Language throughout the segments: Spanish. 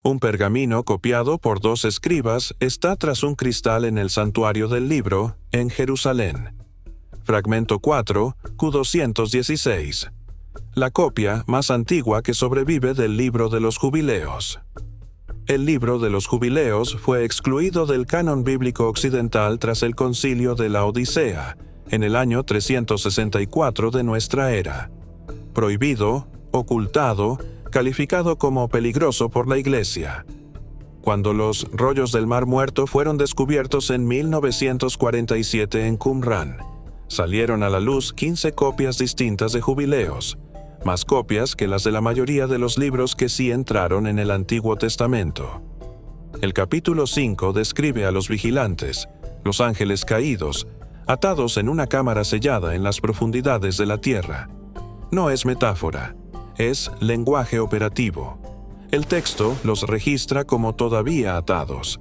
Un pergamino copiado por 2 escribas está tras un cristal en el santuario del libro, en Jerusalén. Fragmento 4, Q216. La copia más antigua que sobrevive del Libro de los Jubileos. El Libro de los Jubileos fue excluido del canon bíblico occidental tras el concilio de la Odisea, en el año 364 de nuestra era. Prohibido, ocultado, calificado como peligroso por la Iglesia. Cuando los rollos del Mar Muerto fueron descubiertos en 1947 en Qumrán, salieron a la luz 15 copias distintas de Jubileos, más copias que las de la mayoría de los libros que sí entraron en el Antiguo Testamento. El capítulo 5 describe a los vigilantes, los ángeles caídos, atados en una cámara sellada en las profundidades de la tierra. No es metáfora, es lenguaje operativo. El texto los registra como todavía atados.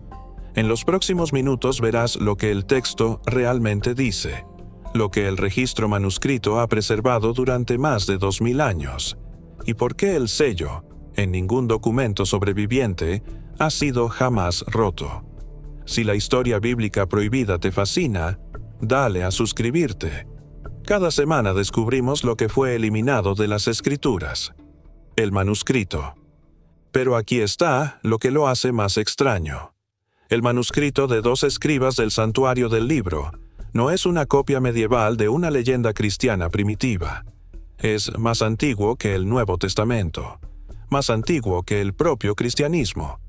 En los próximos minutos verás lo que el texto realmente dice, lo que el registro manuscrito ha preservado durante más de 2000 años, y por qué el sello, en ningún documento sobreviviente, ha sido jamás roto. Si la historia bíblica prohibida te fascina, dale a suscribirte. Cada semana descubrimos lo que fue eliminado de las Escrituras. El manuscrito. Pero aquí está lo que lo hace más extraño. El manuscrito de 2 escribas del santuario del libro no es una copia medieval de una leyenda cristiana primitiva. Es más antiguo que el Nuevo Testamento, más antiguo que el propio cristianismo.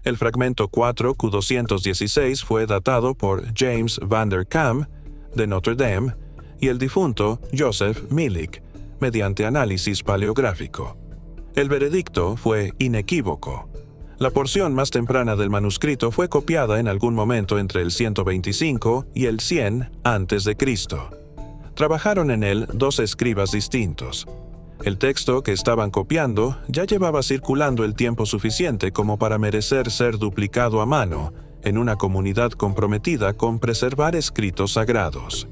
El fragmento 4 Q216 fue datado por James Van der Kam, de Notre Dame, y el difunto Joseph Milik, mediante análisis paleográfico. El veredicto fue inequívoco. La porción más temprana del manuscrito fue copiada en algún momento entre el 125 y el 100 a.C. Trabajaron en él 2 escribas distintos. El texto que estaban copiando ya llevaba circulando el tiempo suficiente como para merecer ser duplicado a mano en una comunidad comprometida con preservar escritos sagrados.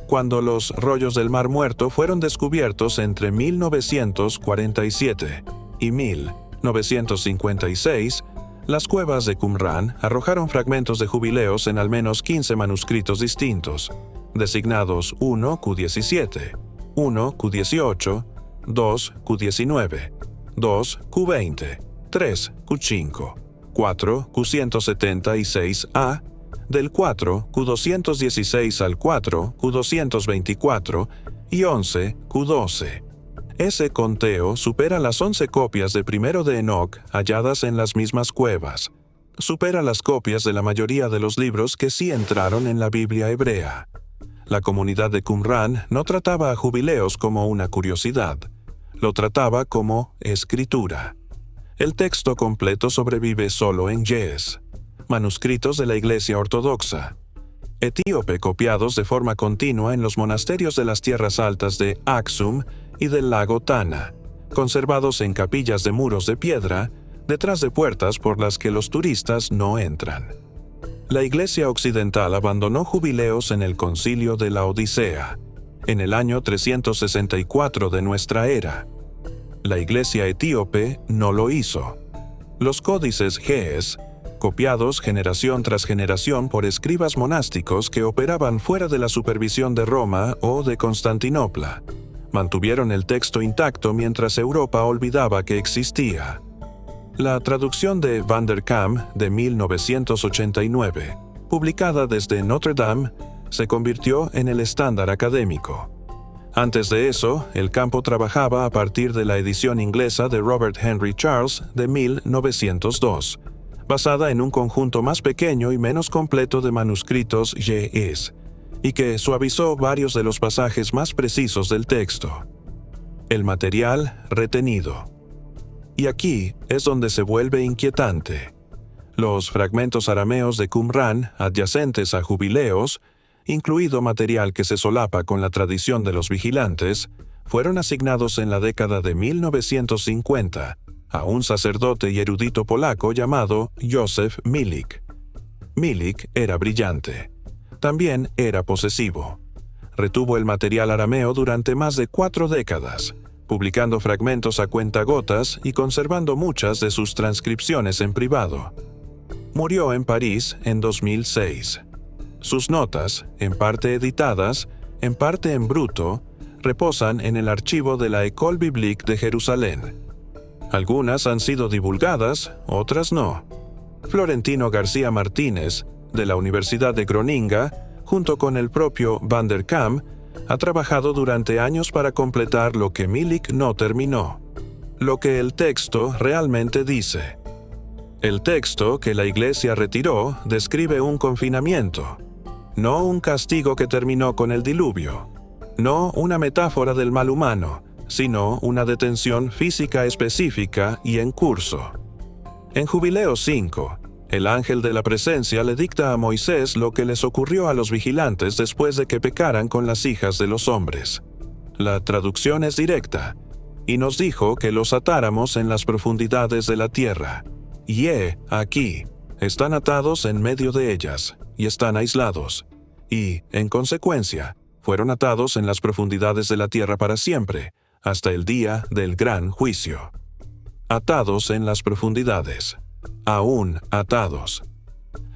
Cuando los rollos del Mar Muerto fueron descubiertos entre 1947 y 1956, las cuevas de Qumrán arrojaron fragmentos de jubileos en al menos 15 manuscritos distintos, designados 1 Q17, 1 Q18, 2 Q19, 2 Q20, 3 Q5, 4 Q176A, del 4 Q216 al 4 Q224 y 11 Q12. Ese conteo supera las 11 copias de Primero de Enoc halladas en las mismas cuevas. Supera las copias de la mayoría de los libros que sí entraron en la Biblia hebrea. La comunidad de Qumrán no trataba a jubileos como una curiosidad. Lo trataba como escritura. El texto completo sobrevive solo en Yes, manuscritos de la Iglesia Ortodoxa, etíope copiados de forma continua en los monasterios de las tierras altas de Aksum y del lago Tana, conservados en capillas de muros de piedra, detrás de puertas por las que los turistas no entran. La Iglesia Occidental abandonó jubileos en el concilio de la Odisea, en el año 364 de nuestra era. La Iglesia etíope no lo hizo. Los códices Ge'ez, copiados generación tras generación por escribas monásticos que operaban fuera de la supervisión de Roma o de Constantinopla, mantuvieron el texto intacto mientras Europa olvidaba que existía. La traducción de Van der Kam de 1989, publicada desde Notre Dame, se convirtió en el estándar académico. Antes de eso, el campo trabajaba a partir de la edición inglesa de Robert Henry Charles de 1902, basada en un conjunto más pequeño y menos completo de manuscritos Ge'ez, y que suavizó varios de los pasajes más precisos del texto. El material retenido. Y aquí es donde se vuelve inquietante. Los fragmentos arameos de Qumrán, adyacentes a jubileos, incluido material que se solapa con la tradición de los vigilantes, fueron asignados en la década de 1950 a un sacerdote y erudito polaco llamado Joseph Milik. Milik era brillante. También era posesivo. Retuvo el material arameo durante más de 4 décadas, publicando fragmentos a cuentagotas y conservando muchas de sus transcripciones en privado. Murió en París en 2006. Sus notas, en parte editadas, en parte en bruto, reposan en el archivo de la École Biblique de Jerusalén. Algunas han sido divulgadas, otras no. Florentino García Martínez, de la Universidad de Groninga, junto con el propio Van der Kam, ha trabajado durante años para completar lo que Milik no terminó, lo que el texto realmente dice. El texto que la Iglesia retiró describe un confinamiento, no un castigo que terminó con el diluvio, no una metáfora del mal humano, sino una detención física específica y en curso. En Jubileo 5, el ángel de la presencia le dicta a Moisés lo que les ocurrió a los vigilantes después de que pecaran con las hijas de los hombres. La traducción es directa, y nos dijo que los atáramos en las profundidades de la tierra. Y aquí, están atados en medio de ellas, y están aislados. Y, en consecuencia, fueron atados en las profundidades de la tierra para siempre, hasta el día del gran juicio. Atados en las profundidades. Aún atados.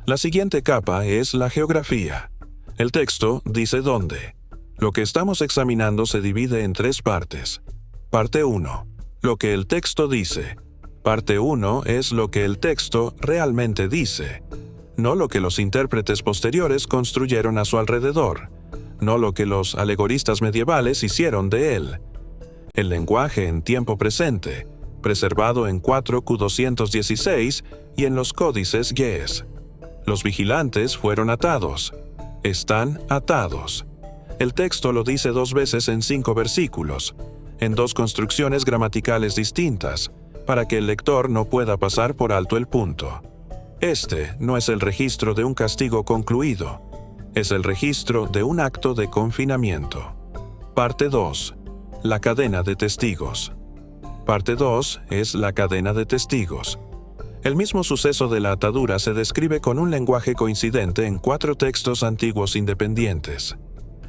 La siguiente capa es la geografía. El texto dice dónde. Lo que estamos examinando se divide en 3 partes. Parte 1. Lo que el texto dice. Parte 1 es lo que el texto realmente dice, no lo que los intérpretes posteriores construyeron a su alrededor, no lo que los alegoristas medievales hicieron de él. El lenguaje en tiempo presente, preservado en 4Q216 y en los códices Ge'ez. Los vigilantes fueron atados. Están atados. El texto lo dice 2 veces en 5 versículos, en 2 construcciones gramaticales distintas, para que el lector no pueda pasar por alto el punto. Este no es el registro de un castigo concluido, es el registro de un acto de confinamiento. Parte 2. La cadena de testigos. Parte 2 es la cadena de testigos. El mismo suceso de la atadura se describe con un lenguaje coincidente en 4 textos antiguos independientes.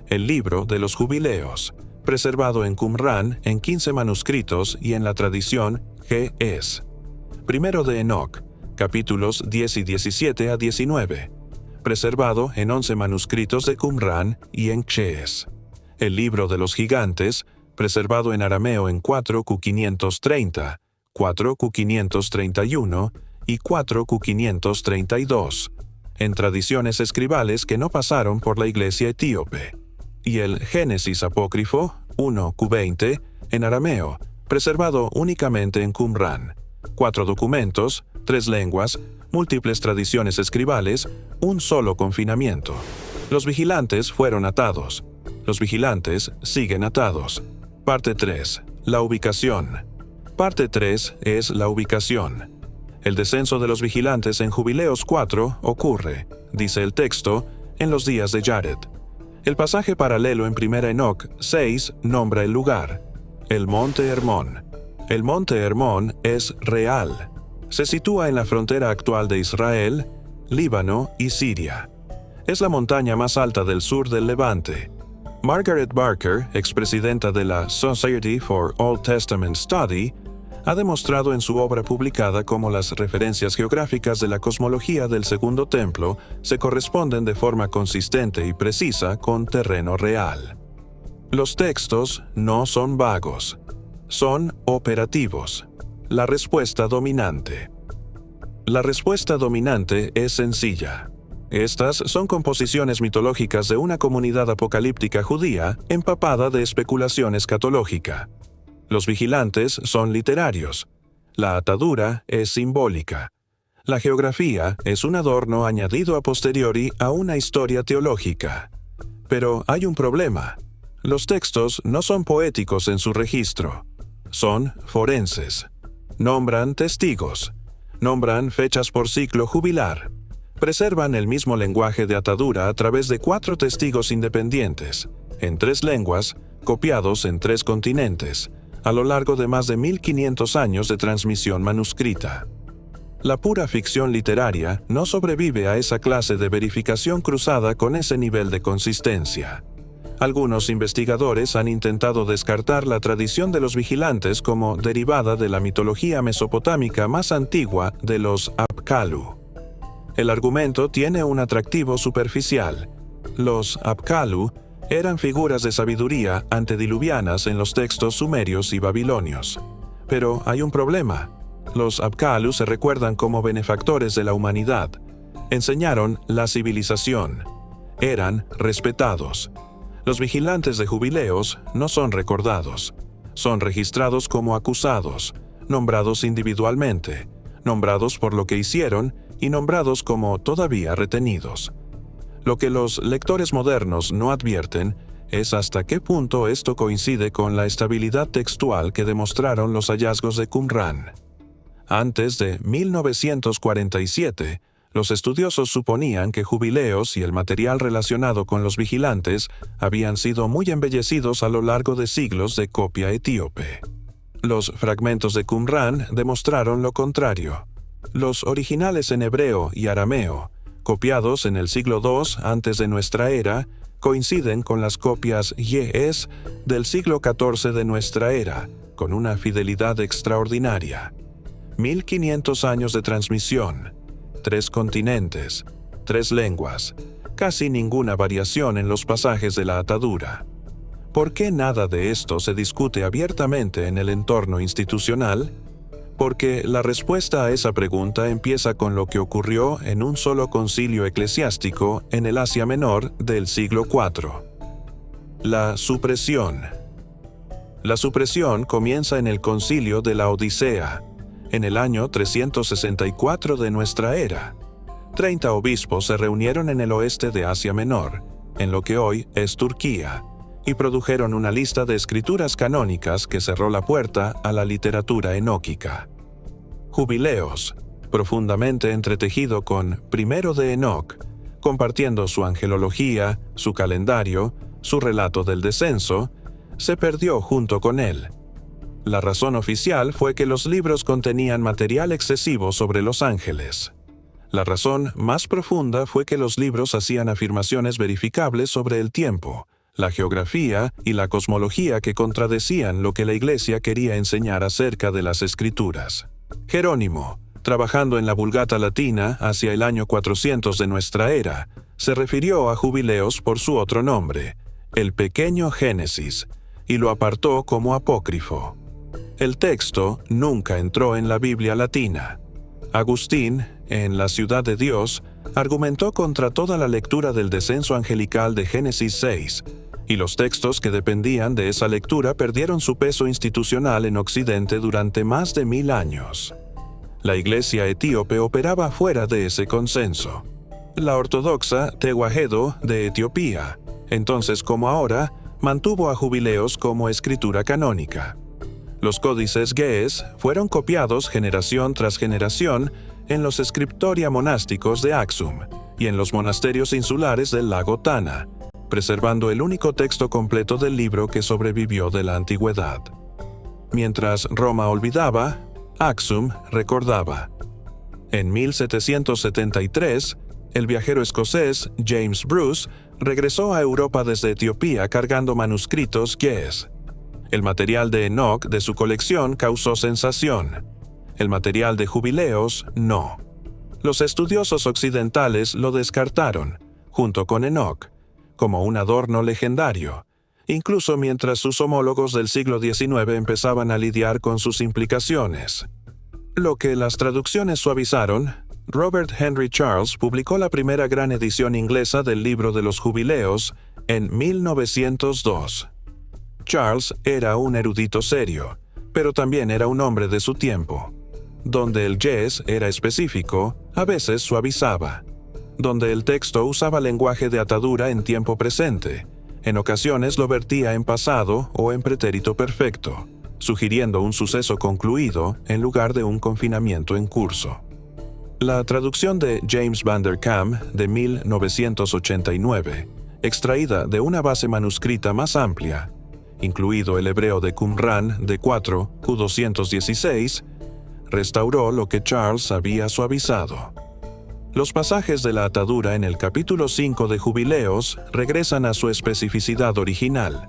El libro de los jubileos, preservado en Qumran en 15 manuscritos y en la tradición Ge'ez. Primero de Enoc, capítulos 10 y 17 a 19, preservado en 11 manuscritos de Qumran y en Ge'ez. El libro de los gigantes, preservado en arameo en 4Q530, 4Q531 y 4Q532, en tradiciones escribales que no pasaron por la iglesia etíope. Y el Génesis apócrifo, 1Q20, en arameo, preservado únicamente en Qumran. 4 documentos, 3 lenguas, múltiples tradiciones escribales, un solo confinamiento. Los vigilantes fueron atados. Los vigilantes siguen atados. Parte 3. La ubicación. Parte 3 es la ubicación. El descenso de los vigilantes en Jubileos 4 ocurre, dice el texto, en los días de Jared. El pasaje paralelo en 1 Enoc 6 nombra el lugar, el Monte Hermón. El Monte Hermón es real. Se sitúa en la frontera actual de Israel, Líbano y Siria. Es la montaña más alta del sur del Levante. Margaret Barker, expresidenta de la Society for Old Testament Study, ha demostrado en su obra publicada cómo las referencias geográficas de la cosmología del Segundo Templo se corresponden de forma consistente y precisa con terreno real. Los textos no son vagos, son operativos. La respuesta dominante. La respuesta dominante es sencilla. Estas son composiciones mitológicas de una comunidad apocalíptica judía empapada de especulación escatológica. Los vigilantes son literarios. La atadura es simbólica. La geografía es un adorno añadido a posteriori a una historia teológica. Pero hay un problema. Los textos no son poéticos en su registro. Son forenses. Nombran testigos. Nombran fechas por ciclo jubilar. Preservan el mismo lenguaje de atadura a través de 4 testigos independientes, en 3 lenguas, copiados en 3 continentes, a lo largo de más de 1500 años de transmisión manuscrita. La pura ficción literaria no sobrevive a esa clase de verificación cruzada con ese nivel de consistencia. Algunos investigadores han intentado descartar la tradición de los vigilantes como derivada de la mitología mesopotámica más antigua de los Apkallu. El argumento tiene un atractivo superficial. Los Apkallu eran figuras de sabiduría antediluvianas en los textos sumerios y babilonios. Pero hay un problema. Los Apkallu se recuerdan como benefactores de la humanidad. Enseñaron la civilización. Eran respetados. Los vigilantes de jubileos no son recordados. Son registrados como acusados, nombrados individualmente, nombrados por lo que hicieron y nombrados como todavía retenidos. Lo que los lectores modernos no advierten es hasta qué punto esto coincide con la estabilidad textual que demostraron los hallazgos de Qumrán. Antes de 1947, los estudiosos suponían que jubileos y el material relacionado con los vigilantes habían sido muy embellecidos a lo largo de siglos de copia etíope. Los fragmentos de Qumrán demostraron lo contrario. Los originales en hebreo y arameo, copiados en el siglo II antes de nuestra era, coinciden con las copias Ye'ez del siglo XIV de nuestra era, con una fidelidad extraordinaria. 1500 años de transmisión, 3 continentes, 3 lenguas, casi ninguna variación en los pasajes de la atadura. ¿Por qué nada de esto se discute abiertamente en el entorno institucional? Porque la respuesta a esa pregunta empieza con lo que ocurrió en un solo concilio eclesiástico en el Asia Menor del siglo IV. La supresión. La supresión comienza en el concilio de la Odisea, en el año 364 de nuestra era. 30 obispos se reunieron en el oeste de Asia Menor, en lo que hoy es Turquía, y produjeron una lista de escrituras canónicas que cerró la puerta a la literatura enóquica. Jubileos, profundamente entretejido con Primero de Enoc, compartiendo su angelología, su calendario, su relato del descenso, se perdió junto con él. La razón oficial fue que los libros contenían material excesivo sobre los ángeles. La razón más profunda fue que los libros hacían afirmaciones verificables sobre el tiempo, la geografía y la cosmología que contradecían lo que la Iglesia quería enseñar acerca de las Escrituras. Jerónimo, trabajando en la Vulgata latina hacia el año 400 de nuestra era, se refirió a jubileos por su otro nombre, el Pequeño Génesis, y lo apartó como apócrifo. El texto nunca entró en la Biblia latina. Agustín, en La Ciudad de Dios, argumentó contra toda la lectura del descenso angelical de Génesis 6, y los textos que dependían de esa lectura perdieron su peso institucional en Occidente durante más de 1000 años. La Iglesia etíope operaba fuera de ese consenso. La ortodoxa Tewahedo de Etiopía, entonces como ahora, mantuvo a jubileos como escritura canónica. Los códices Ge'ez fueron copiados generación tras generación en los scriptoria monásticos de Aksum y en los monasterios insulares del lago Tana, preservando el único texto completo del libro que sobrevivió de la antigüedad. Mientras Roma olvidaba, Aksum recordaba. En 1773, el viajero escocés James Bruce regresó a Europa desde Etiopía cargando manuscritos Ge'ez. El material de Enoc de su colección causó sensación. El material de jubileos, no. Los estudiosos occidentales lo descartaron, junto con Enoc, como un adorno legendario, incluso mientras sus homólogos del siglo XIX empezaban a lidiar con sus implicaciones. Lo que las traducciones suavizaron, Robert Henry Charles publicó la primera gran edición inglesa del libro de los jubileos en 1902. Charles era un erudito serio, pero también era un hombre de su tiempo. Donde el Ge'ez era específico, a veces suavizaba. Donde el texto usaba lenguaje de atadura en tiempo presente, en ocasiones lo vertía en pasado o en pretérito perfecto, sugiriendo un suceso concluido en lugar de un confinamiento en curso. La traducción de James Van der Kam de 1989, extraída de una base manuscrita más amplia, incluido el hebreo de Qumrán de 4 Q216, restauró lo que Charles había suavizado. Los pasajes de la atadura en el capítulo 5 de Jubileos regresan a su especificidad original: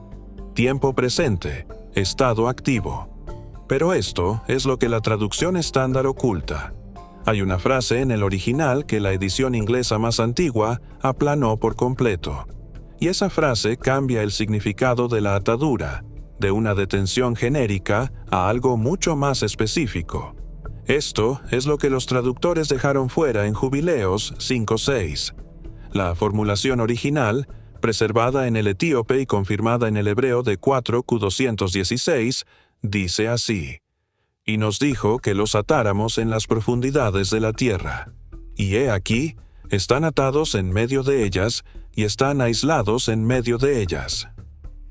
tiempo presente, estado activo. Pero esto es lo que la traducción estándar oculta. Hay una frase en el original que la edición inglesa más antigua aplanó por completo. Y esa frase cambia el significado de la atadura, de una detención genérica a algo mucho más específico. Esto es lo que los traductores dejaron fuera en Jubileos 5:6. La formulación original, preservada en el etíope y confirmada en el hebreo de 4Q216, dice así: «Y nos dijo que los atáramos en las profundidades de la tierra. Y he aquí, están atados en medio de ellas, y están aislados en medio de ellas».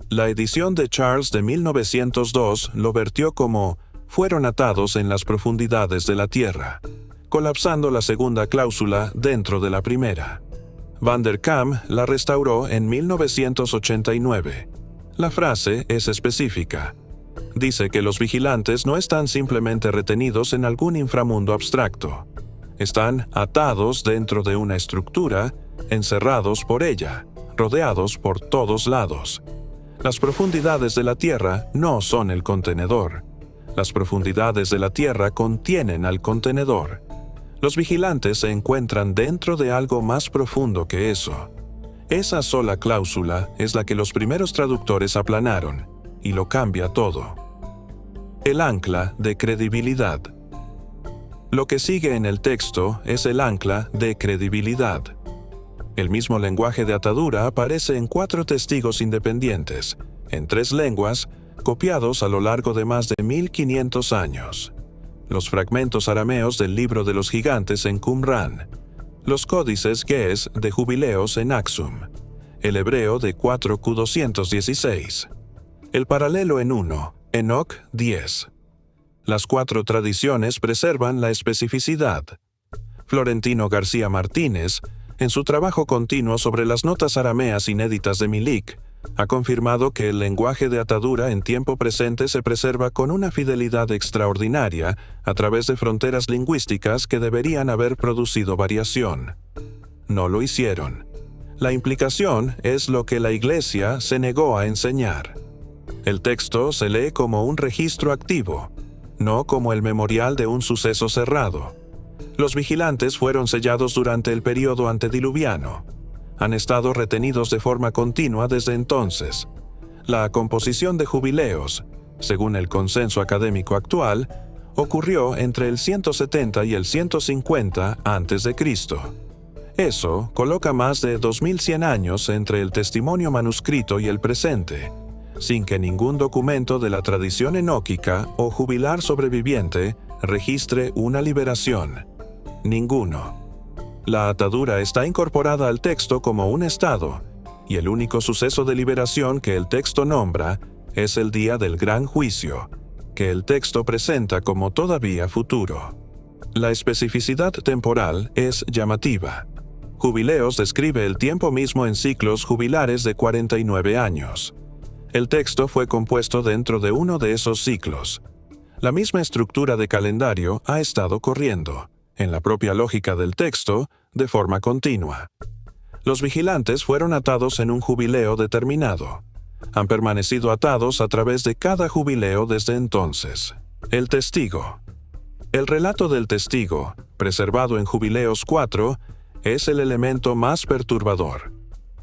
La edición de Charles de 1902 lo vertió como «fueron atados en las profundidades de la tierra», colapsando la segunda cláusula dentro de la primera. Van der Kam la restauró en 1989. La frase es específica. Dice que los vigilantes no están simplemente retenidos en algún inframundo abstracto. Están atados dentro de una estructura, encerrados por ella, rodeados por todos lados. Las profundidades de la tierra no son el contenedor. Las profundidades de la tierra contienen al contenedor. Los vigilantes se encuentran dentro de algo más profundo que eso. Esa sola cláusula es la que los primeros traductores aplanaron, y lo cambia todo. El ancla de credibilidad. Lo que sigue en el texto es el ancla de credibilidad. El mismo lenguaje de atadura aparece en 4 testigos independientes, en 3 lenguas, copiados a lo largo de más de 1500 años. Los fragmentos arameos del libro de los gigantes en Qumran, los códices Ge'ez de Jubileos en Aksum, el hebreo de 4Q216, el paralelo en 1, Enoch 10. Las 4 tradiciones preservan la especificidad. Florentino García Martínez, en su trabajo continuo sobre las notas arameas inéditas de Milik, ha confirmado que el lenguaje de atadura en tiempo presente se preserva con una fidelidad extraordinaria a través de fronteras lingüísticas que deberían haber producido variación. No lo hicieron. La implicación es lo que la Iglesia se negó a enseñar. El texto se lee como un registro activo, no como el memorial de un suceso cerrado. Los vigilantes fueron sellados durante el período antediluviano. Han estado retenidos de forma continua desde entonces. La composición de Jubileos, según el consenso académico actual, ocurrió entre el 170 y el 150 a.C. Eso coloca más de 2100 años entre el testimonio manuscrito y el presente, sin que ningún documento de la tradición enóquica o jubilar sobreviviente registre una liberación. Ninguno. La atadura está incorporada al texto como un estado, y el único suceso de liberación que el texto nombra es el día del gran juicio, que el texto presenta como todavía futuro. La especificidad temporal es llamativa. Jubileos describe el tiempo mismo en ciclos jubilares de 49 años. El texto fue compuesto dentro de uno de esos ciclos. La misma estructura de calendario ha estado corriendo, en la propia lógica del texto, de forma continua. Los vigilantes fueron atados en un jubileo determinado. Han permanecido atados a través de cada jubileo desde entonces. El testigo. El relato del testigo, preservado en Jubileos 4, es el elemento más perturbador.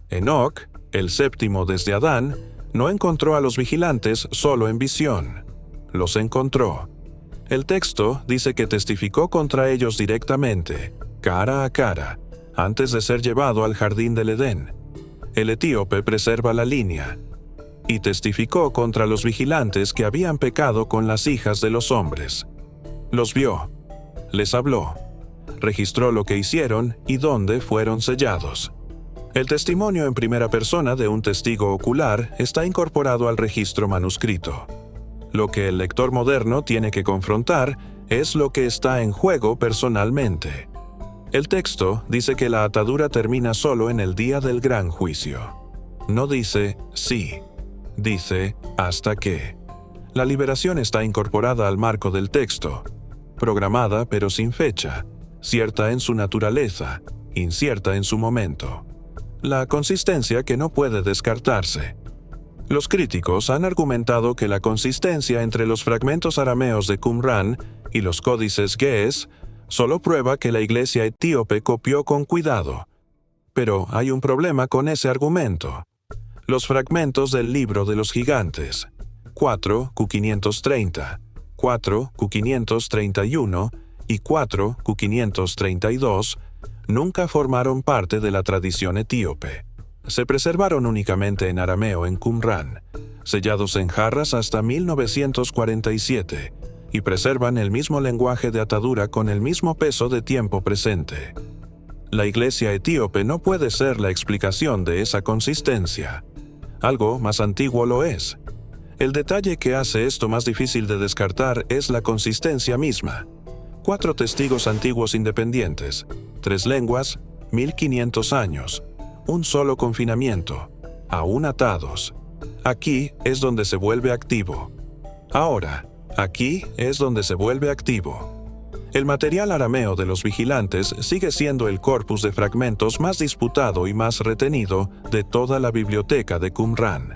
Enoc, el séptimo desde Adán, no encontró a los vigilantes solo en visión. Los encontró. El texto dice que testificó contra ellos directamente, cara a cara, antes de ser llevado al jardín del Edén. El etíope preserva la línea. Y testificó contra los vigilantes que habían pecado con las hijas de los hombres. Los vio, les habló, registró lo que hicieron y dónde fueron sellados. El testimonio en primera persona de un testigo ocular está incorporado al registro manuscrito. Lo que el lector moderno tiene que confrontar es lo que está en juego personalmente. El texto dice que la atadura termina solo en el día del gran juicio. No dice sí, dice hasta que. La liberación está incorporada al marco del texto, programada pero sin fecha, cierta en su naturaleza, incierta en su momento. La consistencia que no puede descartarse. Los críticos han argumentado que la consistencia entre los fragmentos arameos de Qumrán y los códices Ge'ez solo prueba que la iglesia etíope copió con cuidado. Pero hay un problema con ese argumento. Los fragmentos del Libro de los Gigantes, 4 Q530, 4 Q531 y 4 Q532, nunca formaron parte de la tradición etíope. Se preservaron únicamente en arameo en Qumrán, sellados en jarras hasta 1947, y preservan el mismo lenguaje de atadura con el mismo peso de tiempo presente. La iglesia etíope no puede ser la explicación de esa consistencia. Algo más antiguo lo es. El detalle que hace esto más difícil de descartar es la consistencia misma. 4 testigos antiguos independientes, 3 lenguas, 1500 años, un solo confinamiento, aún atados. Aquí es donde se vuelve activo. Ahora, aquí es donde se vuelve activo. El material arameo de los vigilantes sigue siendo el corpus de fragmentos más disputado y más retenido de toda la biblioteca de Qumrán.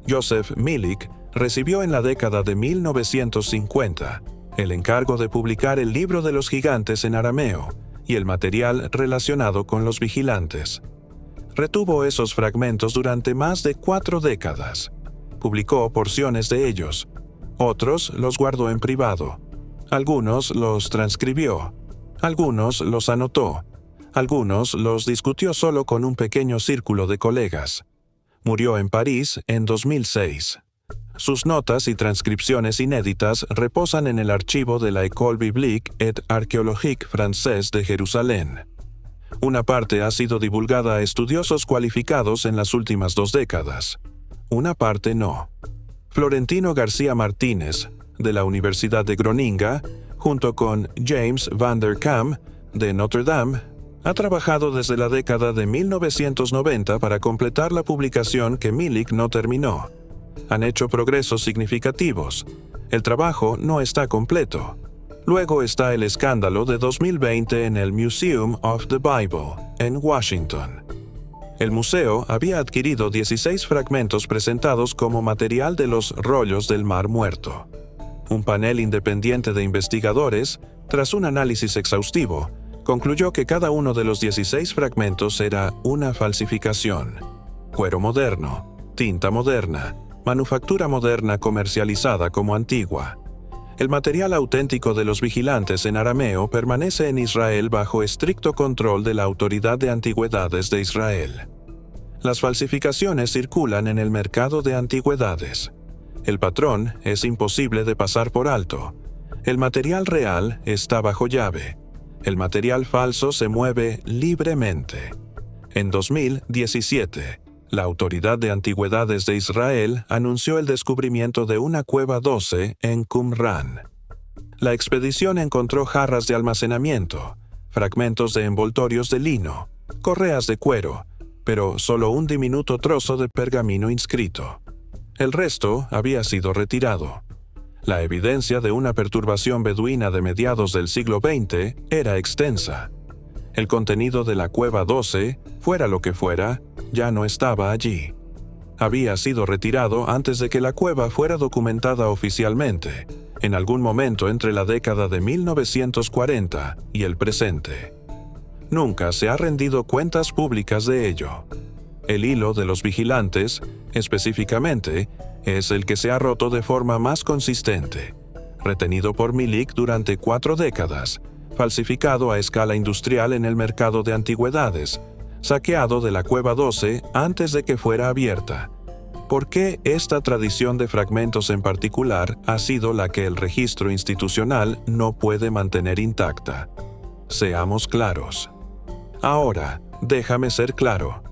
Joseph Milik recibió en la década de 1950 el encargo de publicar el Libro de los Gigantes en arameo y el material relacionado con los vigilantes. Retuvo esos fragmentos durante más de 4 décadas. Publicó porciones de ellos. Otros los guardó en privado. Algunos los transcribió. Algunos los anotó. Algunos los discutió solo con un pequeño círculo de colegas. Murió en París en 2006. Sus notas y transcripciones inéditas reposan en el archivo de la École biblique et archéologique française de Jerusalén. Una parte ha sido divulgada a estudiosos cualificados en las últimas 2 décadas. Una parte no. Florentino García Martínez, de la Universidad de Groninga, junto con James van der Kam, de Notre Dame, ha trabajado desde la década de 1990 para completar la publicación que Milik no terminó. Han hecho progresos significativos. El trabajo no está completo. Luego está el escándalo de 2020 en el Museum of the Bible, en Washington. El museo había adquirido 16 fragmentos presentados como material de los rollos del Mar Muerto. Un panel independiente de investigadores, tras un análisis exhaustivo, concluyó que cada uno de los 16 fragmentos era una falsificación. Cuero moderno, tinta moderna, manufactura moderna comercializada como antigua. El material auténtico de los vigilantes en arameo permanece en Israel bajo estricto control de la Autoridad de Antigüedades de Israel. Las falsificaciones circulan en el mercado de antigüedades. El patrón es imposible de pasar por alto. El material real está bajo llave. El material falso se mueve libremente. En 2017, la Autoridad de Antigüedades de Israel anunció el descubrimiento de una cueva 12 en Qumrán. La expedición encontró jarras de almacenamiento, fragmentos de envoltorios de lino, correas de cuero, pero solo un diminuto trozo de pergamino inscrito. El resto había sido retirado. La evidencia de una perturbación beduina de mediados del siglo XX era extensa. El contenido de la cueva 12, fuera lo que fuera, ya no estaba allí. Había sido retirado antes de que la cueva fuera documentada oficialmente, en algún momento entre la década de 1940 y el presente. Nunca se ha rendido cuentas públicas de ello. El hilo de los vigilantes, específicamente, es el que se ha roto de forma más consistente, retenido por Milik durante 4 décadas, falsificado a escala industrial en el mercado de antigüedades, saqueado de la cueva 12 antes de que fuera abierta. ¿Por qué esta tradición de fragmentos en particular ha sido la que el registro institucional no puede mantener intacta? Seamos claros. Ahora, déjame ser claro.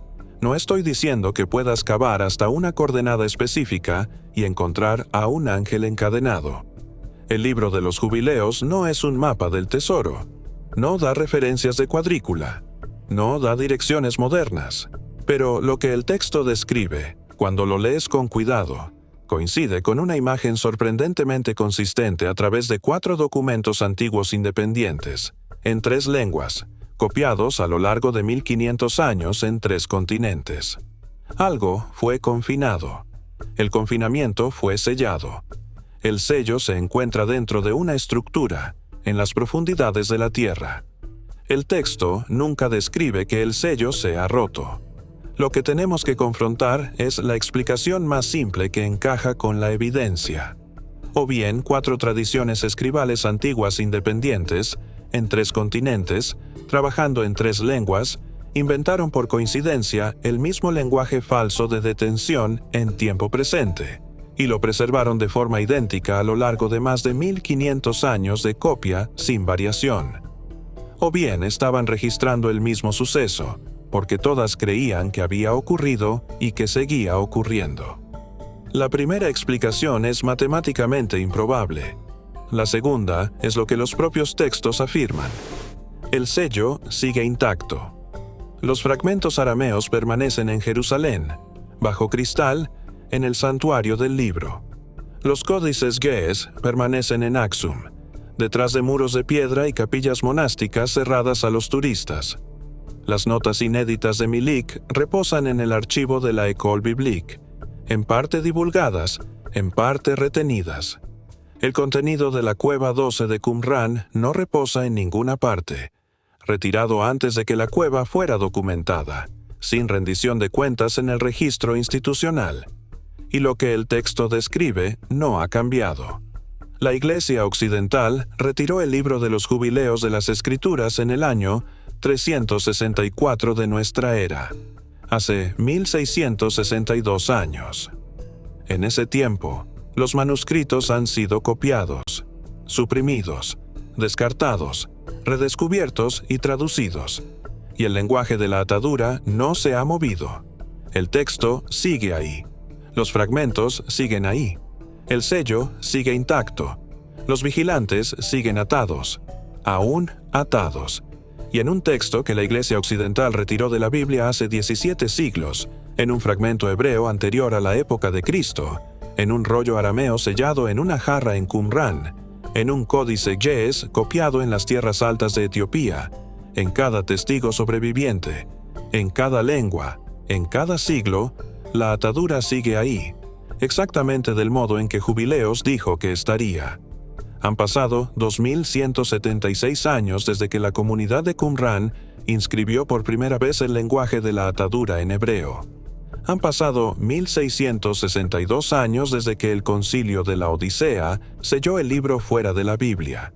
No estoy diciendo que puedas cavar hasta una coordenada específica y encontrar a un ángel encadenado. El libro de los jubileos no es un mapa del tesoro. No da referencias de cuadrícula. No da direcciones modernas. Pero lo que el texto describe, cuando lo lees con cuidado, coincide con una imagen sorprendentemente consistente a través de 4 documentos antiguos independientes, en 3 lenguas, copiados a lo largo de 1500 años en 3 continentes. Algo fue confinado. El confinamiento fue sellado. El sello se encuentra dentro de una estructura, en las profundidades de la tierra. El texto nunca describe que el sello sea roto. Lo que tenemos que confrontar es la explicación más simple que encaja con la evidencia. O bien 4 tradiciones escribales antiguas independientes, en 3 continentes, trabajando en 3 lenguas, inventaron por coincidencia el mismo lenguaje falso de detención en tiempo presente, y lo preservaron de forma idéntica a lo largo de más de 1500 años de copia sin variación. O bien estaban registrando el mismo suceso, porque todas creían que había ocurrido y que seguía ocurriendo. La primera explicación es matemáticamente improbable. La segunda es lo que los propios textos afirman. El sello sigue intacto. Los fragmentos arameos permanecen en Jerusalén, bajo cristal, en el santuario del libro. Los códices Ge'ez permanecen en Aksum, detrás de muros de piedra y capillas monásticas cerradas a los turistas. Las notas inéditas de Milik reposan en el archivo de la École Biblique, en parte divulgadas, en parte retenidas. El contenido de la cueva 12 de Qumran no reposa en ninguna parte, retirado antes de que la cueva fuera documentada, sin rendición de cuentas en el registro institucional. Y lo que el texto describe no ha cambiado. La Iglesia Occidental retiró el libro de los jubileos de las Escrituras en el año 364 de nuestra era, hace 1662 años. En ese tiempo, los manuscritos han sido copiados, suprimidos, descartados, redescubiertos y traducidos, y el lenguaje de la atadura no se ha movido. El texto sigue ahí. Los fragmentos siguen ahí. El sello sigue intacto. Los vigilantes siguen atados, aún atados. Y en un texto que la Iglesia Occidental retiró de la Biblia hace 17 siglos, en un fragmento hebreo anterior a la época de Cristo, en un rollo arameo sellado en una jarra en Qumran, en un códice Ge'ez copiado en las tierras altas de Etiopía, en cada testigo sobreviviente, en cada lengua, en cada siglo, la atadura sigue ahí, exactamente del modo en que Jubileos dijo que estaría. Han pasado 2176 años desde que la comunidad de Qumran inscribió por primera vez el lenguaje de la atadura en hebreo. Han pasado 1662 años desde que el concilio de la Odisea selló el libro fuera de la Biblia.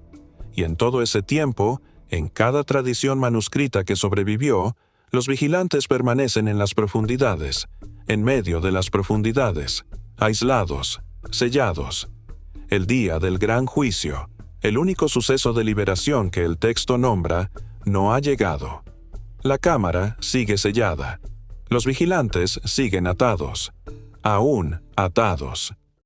Y en todo ese tiempo, en cada tradición manuscrita que sobrevivió, los vigilantes permanecen en las profundidades, en medio de las profundidades, aislados, sellados. El día del gran juicio, el único suceso de liberación que el texto nombra, no ha llegado. La cámara sigue sellada. Los vigilantes siguen atados, aún atados.